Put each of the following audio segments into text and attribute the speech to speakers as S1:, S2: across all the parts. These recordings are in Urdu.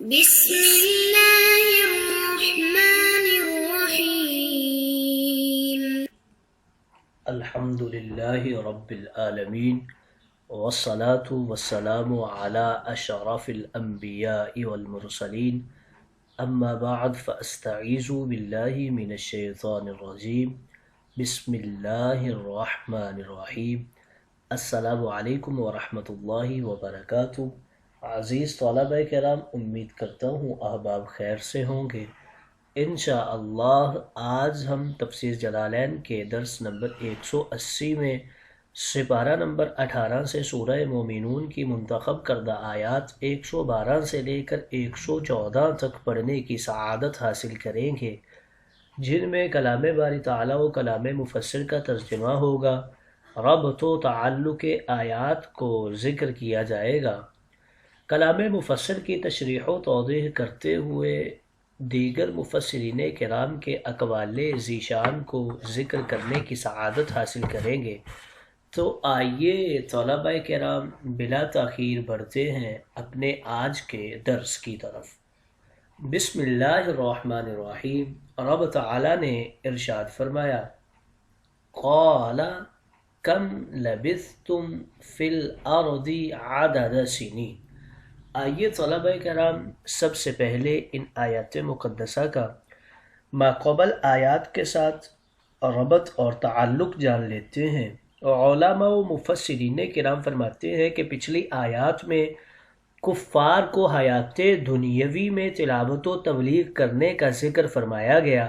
S1: بسم اللہ الرحمن الرحیم
S2: الحمد للہ رب العالمین والصلاة والسلام علی اشرف الانبیاء والمرسلین اما بعد فاستعیذ باللہ من الشیطان الرجیم بسم اللہ الرحمن الرحیم السلام علیکم ورحمۃ اللہ وبرکاتہ۔ عزیز طلبہ کرام، امید کرتا ہوں احباب خیر سے ہوں گے۔ انشاءاللہ آج ہم تفسیر جلالین کے درس نمبر 180 میں سپارہ نمبر 18 سے سورہ مومنون کی منتخب کردہ آیات 112 سے لے کر 114 تک پڑھنے کی سعادت حاصل کریں گے، جن میں کلام باری تعالیٰ و کلام مفسر کا ترجمہ ہوگا، ربط و تعلق آیات کو ذکر کیا جائے گا، کلام مفسر کی تشریح و توضیح کرتے ہوئے دیگر مفسرین کرام کے اقوال ذیشان کو ذکر کرنے کی سعادت حاصل کریں گے۔ تو آئیے طلبہ کرام بلا تاخیر بڑھتے ہیں اپنے آج کے درس کی طرف۔ بسم اللہ الرحمن الرحیم۔ رب تعالیٰ نے ارشاد فرمایا، قال کم لبثتم فی الارض عدد سنین۔ آئیے طلبہ کرام سب سے پہلے ان آیات مقدسہ کا ماقبل آیات کے ساتھ ربط اور تعلق جان لیتے ہیں۔ علماء و مفسرین کرام فرماتے ہیں کہ پچھلی آیات میں کفار کو حیات دنیاوی میں تلاوت و تبلیغ کرنے کا ذکر فرمایا گیا۔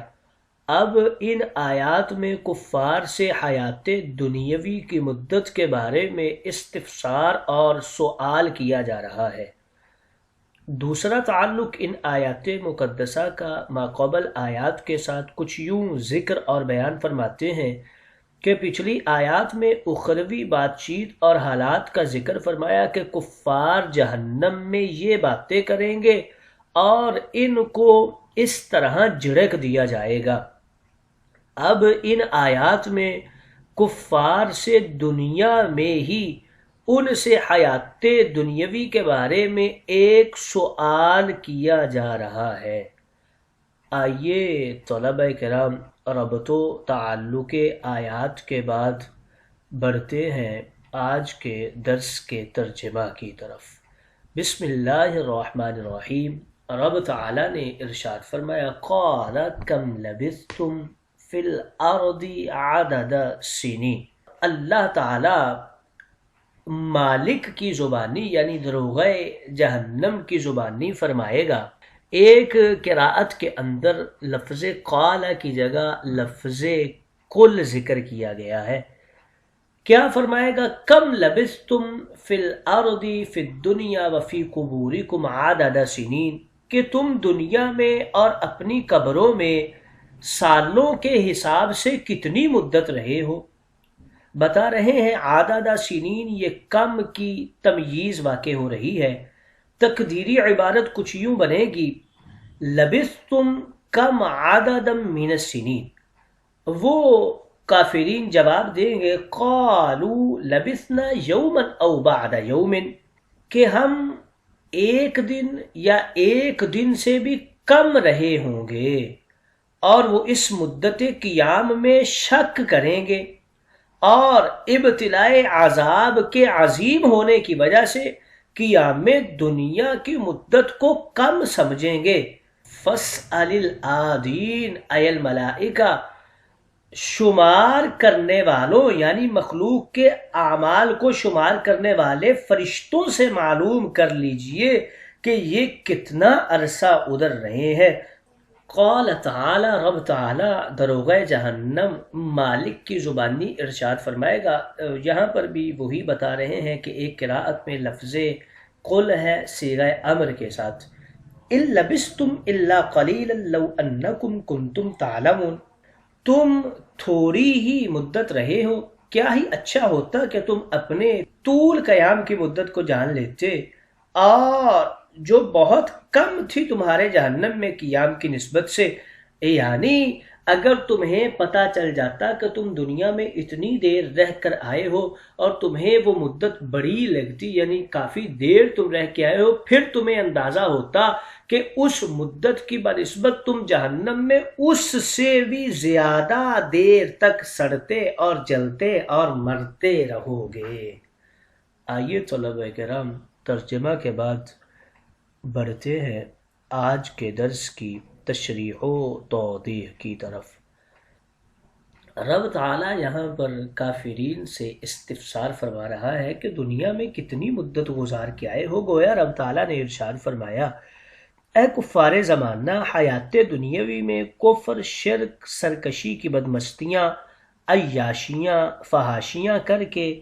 S2: اب ان آیات میں کفار سے حیات دنیاوی کی مدت کے بارے میں استفسار اور سوال کیا جا رہا ہے۔ دوسرا تعلق ان آیات مقدسہ کا ماقبل آیات کے ساتھ کچھ یوں ذکر اور بیان فرماتے ہیں کہ پچھلی آیات میں اخروی بات چیت اور حالات کا ذکر فرمایا کہ کفار جہنم میں یہ باتیں کریں گے اور ان کو اس طرح جھڑک دیا جائے گا۔ اب ان آیات میں کفار سے دنیا میں ہی ان سے حیات دنیاوی کے بارے میں ایک سوال کیا جا رہا ہے۔ آئیے طلبہ کرام ربط و تعلق آیات کے بعد بڑھتے ہیں آج کے درس کے ترجمہ کی طرف۔ بسم اللہ الرحمن الرحیم۔ رب تعالیٰ نے ارشاد فرمایا، قال کم لبثتم فی الارض عدد سنین۔ اللہ تعالیٰ مالک کی زبانی یعنی دروغ جہنم کی زبانی فرمائے گا۔ ایک قراءت کے اندر لفظ قال کی جگہ لفظ قل ذکر کیا گیا ہے۔ کیا فرمائے گا؟ کم لبثتم فی الارض فی الدنیا وفی قبورکم عدد سنین، کہ تم دنیا میں اور اپنی قبروں میں سالوں کے حساب سے کتنی مدت رہے ہو۔ بتا رہے ہیں عدد سنین، یہ کم کی تمییز واقع ہو رہی ہے۔ تقدیری عبارت کچھ یوں بنے گی، لبثتم کم عدد من السنین۔ وہ کافرین جواب دیں گے، قالوا لبثنا یوما او بعد یوم، کہ ہم ایک دن یا ایک دن سے بھی کم رہے ہوں گے، اور وہ اس مدت قیام میں شک کریں گے اور ابتلاء عذاب کے عظیم ہونے کی وجہ سے قیام دنیا کی مدت کو کم سمجھیں گے۔ فَاسْأَلِ الْعَادِينَ اَيَ الْمَلَائِكَةِ، شمار کرنے والوں یعنی مخلوق کے اعمال کو شمار کرنے والے فرشتوں سے معلوم کر لیجئے کہ یہ کتنا عرصہ ادھر رہے ہیں۔ قال تعالی، رب تعالی دروغ جہنم مالک کی زبانی ارشاد فرمائے گا۔ یہاں پر بھی وہی بتا رہے ہیں کہ ایک قراءت میں لفظ قل ہے صیغہ امر کے ساتھ، ان لبثتم الا قلیلا لو انکم کنتم تعلمون، تم تھوڑی ہی مدت رہے ہو، کیا ہی اچھا ہوتا کہ تم اپنے طول قیام کی مدت کو جان لیتے، اور جو بہت کم تھی تمہارے جہنم میں قیام کی نسبت سے، یعنی اگر تمہیں پتہ چل جاتا کہ تم دنیا میں اتنی دیر رہ کر آئے ہو اور تمہیں وہ مدت بڑی لگتی، یعنی کافی دیر تم رہ کے آئے ہو، پھر تمہیں اندازہ ہوتا کہ اس مدت کی بنسبت تم جہنم میں اس سے بھی زیادہ دیر تک سڑتے اور جلتے اور مرتے رہو گے۔ آئیے طلبہ کرام، ترجمہ کے بعد بڑھتے ہیں آج کے درس کی تشریح و توضیح کی طرف۔ رب تعالیٰ یہاں پر کافرین سے استفسار فرما رہا ہے کہ دنیا میں کتنی مدت گزار کے آئے ہو۔ گویا رب تعالیٰ نے ارشاد فرمایا، اے کفار زمانہ، حیات دنیاوی میں کفر، شرک، سرکشی کی بدمستیاں، عیاشیاں، فحاشیاں کر کے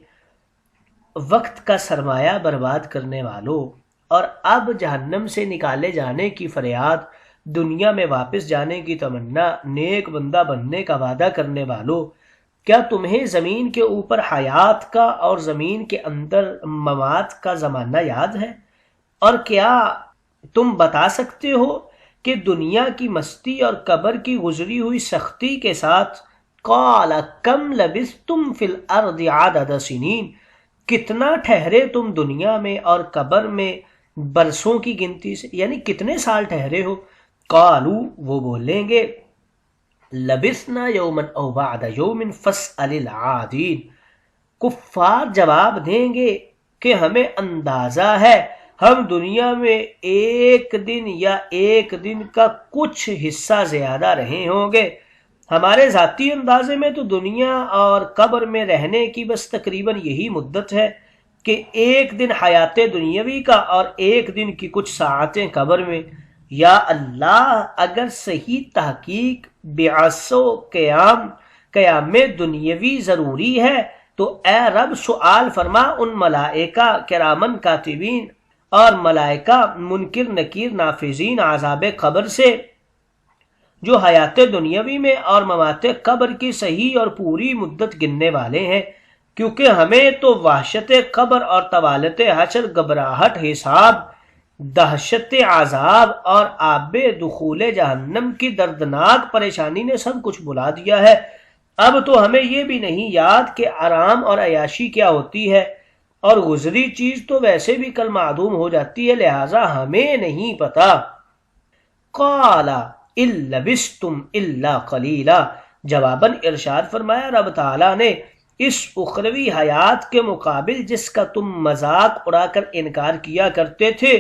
S2: وقت کا سرمایہ برباد کرنے والوں، اور اب جہنم سے نکالے جانے کی فریاد، دنیا میں واپس جانے کی تمنا، نیک بندہ بننے کا وعدہ کرنے والوں، کیا تمہیں زمین کے اوپر حیات کا اور زمین کے اندر ممات کا زمانہ یاد ہے؟ اور کیا تم بتا سکتے ہو کہ دنیا کی مستی اور قبر کی گزری ہوئی سختی کے ساتھ قال کم لبثتم فی الارض عدد سنین، کتنا ٹھہرے تم دنیا میں اور قبر میں برسوں کی گنتی سے، یعنی کتنے سال ٹھہرے ہو؟ قالو، وہ بولیں گے، لبثنا یوما او بعد یوم فاسأل العادین، کفار جواب دیں گے کہ ہمیں اندازہ ہے ہم دنیا میں ایک دن یا ایک دن کا کچھ حصہ زیادہ رہے ہوں گے، ہمارے ذاتی اندازے میں تو دنیا اور قبر میں رہنے کی بس تقریباً یہی مدت ہے کہ ایک دن حیات دنیاوی کا اور ایک دن کی کچھ ساعتیں قبر میں۔ یا اللہ، اگر صحیح تحقیق بعث و قیام دنیاوی ضروری ہے تو اے رب سوال فرما ان ملائکہ کرامن کاتبین اور ملائکہ منکر نکیر نافذین عذاب قبر سے، جو حیات دنیاوی میں اور ممات قبر کی صحیح اور پوری مدت گننے والے ہیں، کیونکہ ہمیں تو وحشت قبر اور طوالت حشر، گھبراہٹ حساب، دہشت عذاب اور آب دخول جہنم کی دردناک پریشانی نے سب کچھ بلا دیا ہے۔ اب تو ہمیں یہ بھی نہیں یاد کہ آرام اور عیاشی کیا ہوتی ہے، اور گزری چیز تو ویسے بھی کل معدوم ہو جاتی ہے، لہٰذا ہمیں نہیں پتا۔ قال ان لبثتم الا قلیلا، جواباً ارشاد فرمایا رب تعالیٰ نے، اس اخروی حیات کے مقابل جس کا تم مذاق اڑا کر انکار کیا کرتے تھے،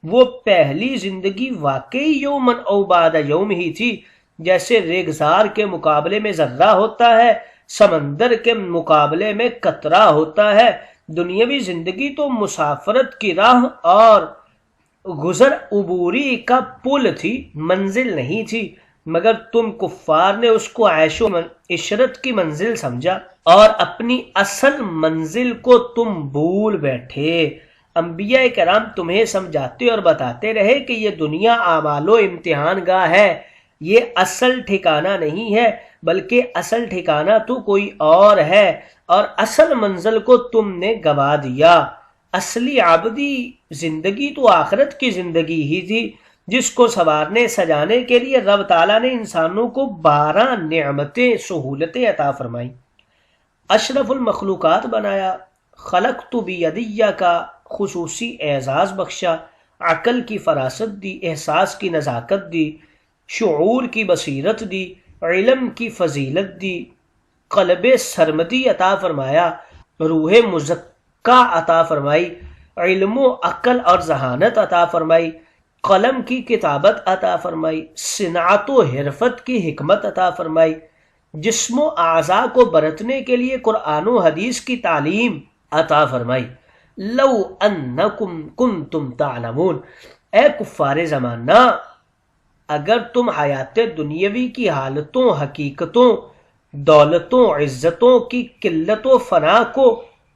S2: وہ پہلی زندگی واقعی یومن او بعد یوم ہی تھی، جیسے ریگزار کے مقابلے میں ذرہ ہوتا ہے، سمندر کے مقابلے میں قطرہ ہوتا ہے۔ دنیاوی زندگی تو مسافرت کی راہ اور گزر عبوری کا پل تھی، منزل نہیں تھی، مگر تم کفار نے اس کو عیش و عشرت کی منزل سمجھا اور اپنی اصل منزل کو تم بھول بیٹھے۔ انبیاء کرام تمہیں سمجھاتے اور بتاتے رہے کہ یہ دنیا اعمال و امتحان گاہ ہے، یہ اصل ٹھکانہ نہیں ہے، بلکہ اصل ٹھکانہ تو کوئی اور ہے، اور اصل منزل کو تم نے گوا دیا۔ اصلی عبدی زندگی تو آخرت کی زندگی ہی تھی، جس کو سنوارنے سجانے کے لیے رب تعالیٰ نے انسانوں کو 12 نعمتیں، سہولتیں عطا فرمائیں، اشرف المخلوقات بنایا، خلقت بیدیہ کا خصوصی اعزاز بخشا، عقل کی فراست دی، احساس کی نزاکت دی، شعور کی بصیرت دی، علم کی فضیلت دی، قلب سرمدی عطا فرمایا، روح مزکہ عطا فرمائی، علم و عقل اور ذہانت عطا فرمائی، قلم کی کتابت عطا فرمائی، صنعت و حرفت کی حکمت عطا فرمائی، جسم و اعضاء کو برتنے کے لیے قرآن و حدیث کی تعلیم عطا فرمائی۔ لو انکم کنتم تعلمون، اے کفار زمانہ، اگر تم حیات دنیاوی کی حالتوں، حقیقتوں، دولتوں، عزتوں کی قلت و فنا کو،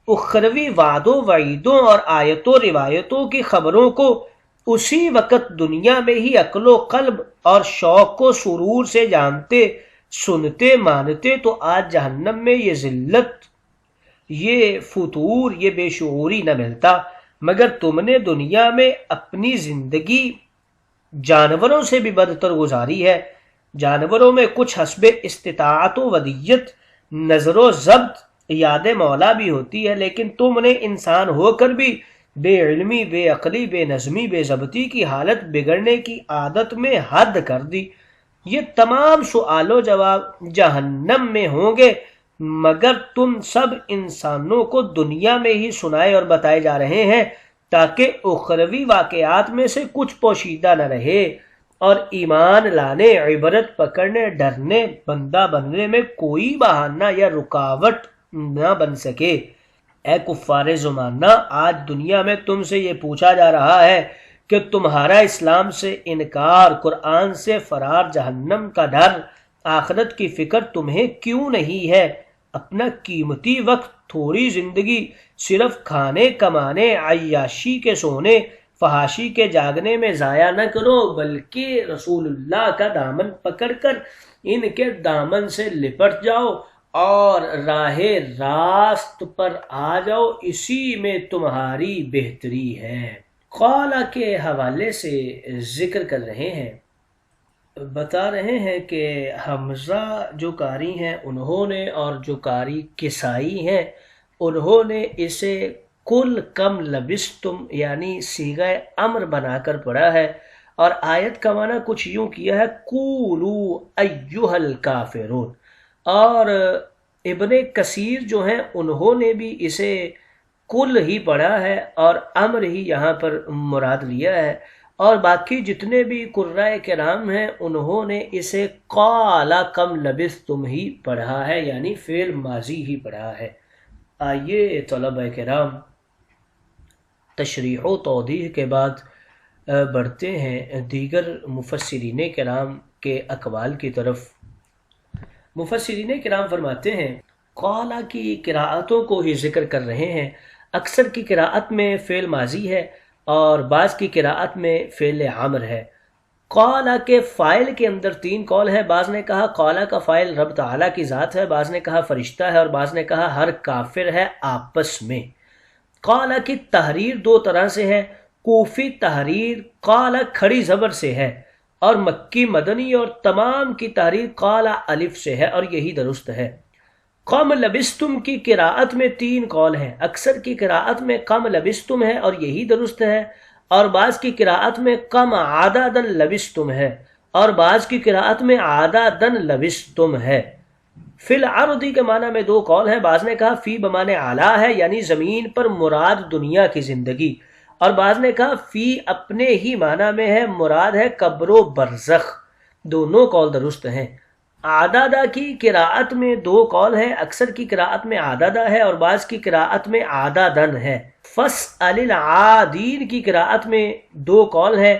S2: اخروی وعدوں، وعیدوں اور آیتوں، روایتوں کی خبروں کو اسی وقت دنیا میں ہی عقل و قلب اور شوق و سرور سے جانتے، سنتے، مانتے، تو آج جہنم میں یہ ذلت، یہ فتور، یہ بے شعوری نہ ملتا، مگر تم نے دنیا میں اپنی زندگی جانوروں سے بھی بدتر گزاری ہے۔ جانوروں میں کچھ حسب استطاعت و ودیت، نظر و ضبط، یاد مولا بھی ہوتی ہے، لیکن تم نے انسان ہو کر بھی بے علمی، بے عقلی، بے نظمی، بے ضبطی کی حالت بگڑنے کی عادت میں حد کر دی۔ یہ تمام سوال و جواب جہنم میں ہوں گے، مگر تم سب انسانوں کو دنیا میں ہی سنائے اور بتائے جا رہے ہیں تاکہ اخروی واقعات میں سے کچھ پوشیدہ نہ رہے اور ایمان لانے، عبرت پکڑنے، ڈرنے، بندہ بننے میں کوئی بہانہ یا رکاوٹ نہ بن سکے۔ اے کفار زمانہ، آج دنیا میں تم سے یہ پوچھا جا رہا ہے کہ تمہارا اسلام سے انکار، قرآن سے فرار، جہنم کا ڈر، آخرت کی فکر تمہیں کیوں نہیں ہے؟ اپنا قیمتی وقت، تھوڑی زندگی صرف کھانے کمانے، عیاشی کے سونے، فحاشی کے جاگنے میں ضائع نہ کرو، بلکہ رسول اللہ کا دامن پکڑ کر ان کے دامن سے لپٹ جاؤ اور راہ راست پر آ جاؤ، اسی میں تمہاری بہتری ہے۔ قال کے حوالے سے ذکر کر رہے ہیں، بتا رہے ہیں کہ حمزہ جو قاری ہیں انہوں نے، اور جو قاری کسائی ہیں انہوں نے اسے کل کم لبستم یعنی صیغہ امر بنا کر پڑھا ہے، اور آیت کا معنی کچھ یوں کیا ہے قولو ایھا الکافرون، اور ابن کثیر جو ہیں انہوں نے بھی اسے کل ہی پڑھا ہے اور امر ہی یہاں پر مراد لیا ہے، اور باقی جتنے بھی قرائے کرام ہیں انہوں نے اسے قال کم لبثتم ہی پڑھا ہے، یعنی فعل ماضی ہی پڑھا ہے۔ آئیے طلبہ کرام تشریح و توضیح کے بعد بڑھتے ہیں دیگر مفسرین کرام کے اقوال کی طرف۔ مفسرین کرام فرماتے ہیں قال کی قراءتوں کو ہی ذکر کر رہے ہیں۔ اکثر کی قراءت میں فعل ماضی ہے اور بعض کی قراءت میں فعل امر ہے۔ قال کے فاعل کے اندر تین قول ہے، بعض نے کہا قال کا فاعل رب تعالیٰ کی ذات ہے، بعض نے کہا فرشتہ ہے، اور بعض نے کہا ہر کافر ہے آپس میں۔ قال کی تحریر دو طرح سے ہے، کوفی تحریر قال کھڑی زبر سے ہے، اور مکی مدنی اور تمام کی تحریر قال الف سے ہے، اور یہی درست ہے۔ کم لبستم کی قراءت میں تین قول ہیں، اکثر کی قراءت میں کم لبستم ہے اور یہی درست ہے، اور بعض کی قراءت میں کم عددن لبستم ہے، اور بعض کی قراءت میں عددن لبستم ہے۔ فی الارض کے معنی میں دو قول ہیں، بعض نے کہا فی بمعنی اعلیٰ ہے یعنی زمین پر مراد دنیا کی زندگی، اور بعض نے کہا فی اپنے ہی معنی میں ہے، مراد ہے قبر و برزخ۔ دونوں قول درست ہیں۔ عددہ کی قراءت میں دو قول ہیں، اکثر کی قراءت میں عددہ ہے اور بعض کی قراءت میں عددن ہے۔ فاسأل العادین کی قراءت میں دو قول ہیں،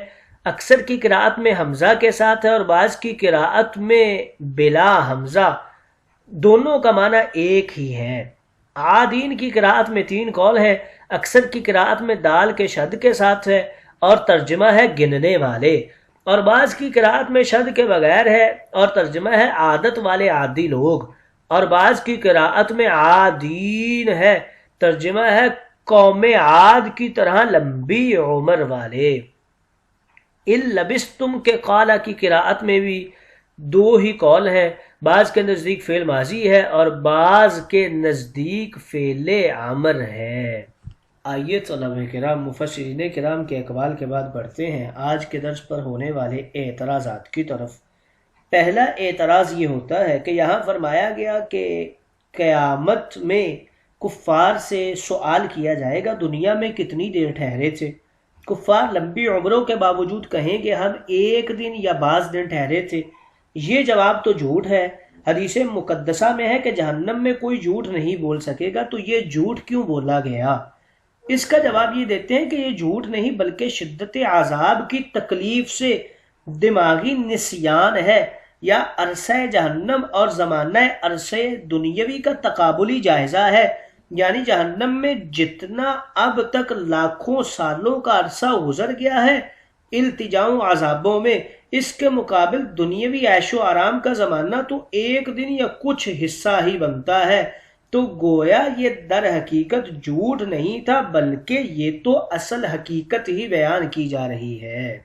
S2: اکثر کی قراءت میں حمزہ کے ساتھ ہے اور بعض کی قراءت میں بلا حمزہ، دونوں کا معنی ایک ہی ہے۔ عادین کی قراءت میں تین قول ہیں، اکثر کی قراءت میں دال کے شد کے ساتھ ہے اور ترجمہ ہے گننے والے، اور بعض کی قراءت میں شد کے بغیر ہے اور ترجمہ ہے عادت والے عادی لوگ، اور بعض کی قراءت میں عادین ہے، ترجمہ ہے قوم عاد کی طرح لمبی عمر والے۔ لبستم کے قال کی قراءت میں بھی دو ہی قول ہیں، بعض کے نزدیک فعل ماضی ہے اور بعض کے نزدیک فعل امر ہے۔ آئیے طلبہ کرام مفسرین کرام کے اقوال کے بعد بڑھتے ہیں آج کے درس پر ہونے والے اعتراضات کی طرف۔ پہلا اعتراض یہ ہوتا ہے کہ یہاں فرمایا گیا کہ قیامت میں کفار سے سوال کیا جائے گا دنیا میں کتنی دیر ٹھہرے تھے۔ کفار لمبی عمروں کے باوجود کہیں گے ہم ایک دن یا بعض دن ٹھہرے تھے۔ یہ جواب تو جھوٹ ہے۔ حدیث مقدسہ میں ہے کہ جہنم میں کوئی جھوٹ نہیں بول سکے گا، تو یہ جھوٹ کیوں بولا گیا؟ اس کا جواب یہ دیتے ہیں کہ یہ جھوٹ نہیں بلکہ شدت عذاب کی تکلیف سے دماغی نسیان ہے، یا عرصہ جہنم اور زمانہ عرصہ دنیاوی کا تقابلی جائزہ ہے، یعنی جہنم میں جتنا اب تک لاکھوں سالوں کا عرصہ گزر گیا ہے التجاؤں عذابوں میں، اس کے مقابل دنیاوی عیش و آرام کا زمانہ تو ایک دن یا کچھ حصہ ہی بنتا ہے۔ تو گویا یہ در حقیقت جھوٹ نہیں تھا بلکہ یہ تو اصل حقیقت ہی بیان کی جا رہی ہے۔